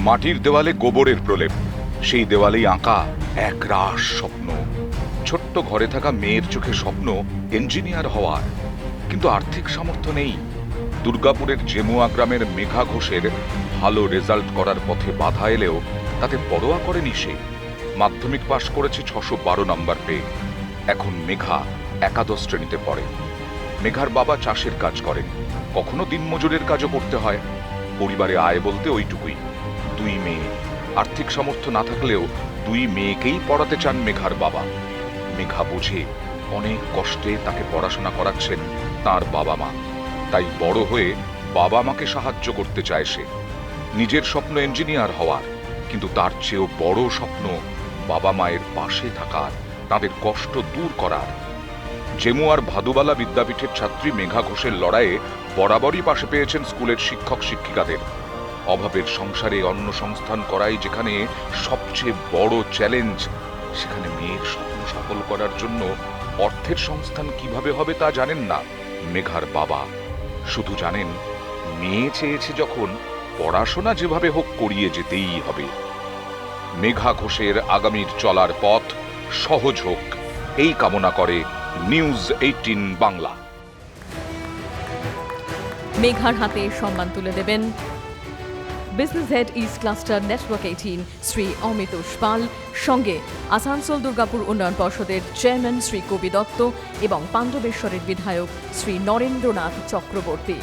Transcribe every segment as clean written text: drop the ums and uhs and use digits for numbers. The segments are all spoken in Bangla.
মাটির দেওয়ালে গোবরের প্রলেপ, সেই দেওয়ালেই আঁকা এক রাস স্বপ্ন। ছোট্ট ঘরে থাকা মেয়ের চোখে স্বপ্ন ইঞ্জিনিয়ার হওয়ার, কিন্তু আর্থিক সামর্থ্য নেই। দুর্গাপুরের জেমুয়া গ্রামের মেঘা ঘোষের ভালো রেজাল্ট করার পথে বাধা এলেও তাতে পরোয়া করেনি সে। মাধ্যমিক পাশ করেছে 612 নম্বর পেয়ে। এখন মেঘা একাদশ শ্রেণীতে পড়ে। মেঘার বাবা চাষের কাজ করেন, কখনো দিনমজুরের কাজও করতে হয়। পরিবারে আয় বলতে ওইটুকুই। 2 মেয়ে, আর্থিক সামর্থ্য না থাকলেও 2 মেয়েকেই পড়াতে চান মেঘার বাবা। মেঘা বোঝে অনেক কষ্টে তাকে পড়াশোনা করাচ্ছেন তার বাবা মা, তাই বড় হয়ে বাবা মাকে সাহায্য করতে চায় সে। নিজের স্বপ্ন ইঞ্জিনিয়ার হওয়ার, কিন্তু তার চেয়েও বড় স্বপ্ন বাবা মায়ের পাশে থাকার, তাদের কষ্ট দূর করার। জেমুয়ার ভাদুবালা বিদ্যাপীঠের ছাত্রী মেঘা ঘোষের লড়াইয়ে বরাবরই পাশে পেয়েছেন স্কুলের শিক্ষক শিক্ষিকাদের। অভাবের সংসারে অন্ন সংস্থান করাই যেখানে সবচেয়ে বড় চ্যালেঞ্জ, সেখানে মেয়ের স্বপ্ন সফল করার জন্য অর্থের সংস্থান কিভাবে হবে তা জানেন না মেঘার বাবা। শুধু জানেন মেয়ে চেয়েছে যখন, পড়াশোনা যেভাবে হোক করিয়ে যেতেই হবে। মেঘা ঘোষের আগামীর চলার পথ সহজ হোক, এই কামনা করে নিউজ 18 বাংলা। মেঘার হাতে সম্মান তুলে দেবেন business head east cluster network 18 Shri Amitosh Pal, সঙ্গে আসানসোল দুর্গাপুর উন্নয়ন পর্ষদের চেয়ারম্যান শ্রী কবি দত্ত এবং পাণ্ডবেশ্বরের বিধায়ক শ্রী নরেন্দ্রনাথ চক্রবর্তী।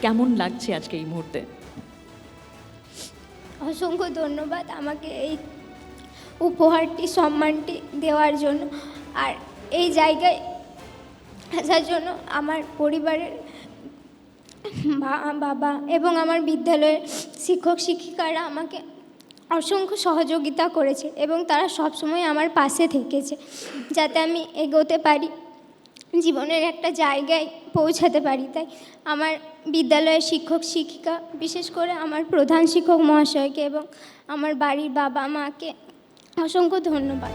কেমন লাগছে আজকে এই মুহূর্তে? অসংখ্য ধন্যবাদ আমাকে এই উপহারটি, সম্মানটি দেওয়ার জন্য। আর এই জায়গায় আসার জন্য আমার পরিবারের বাবা এবং আমার বিদ্যালয়ের শিক্ষক শিক্ষিকারা আমাকে অসংখ্য সহযোগিতা করেছে এবং তারা সবসময় আমার পাশে থেকেছে, যাতে আমি এগোতে পারি, জীবনের একটা জায়গায় পৌঁছাতে পারি। তাই আমার বিদ্যালয়ের শিক্ষক শিক্ষিকা, বিশেষ করে আমার প্রধান শিক্ষক মহাশয়কে এবং আমার বাড়ির বাবা মাকে অসংখ্য ধন্যবাদ।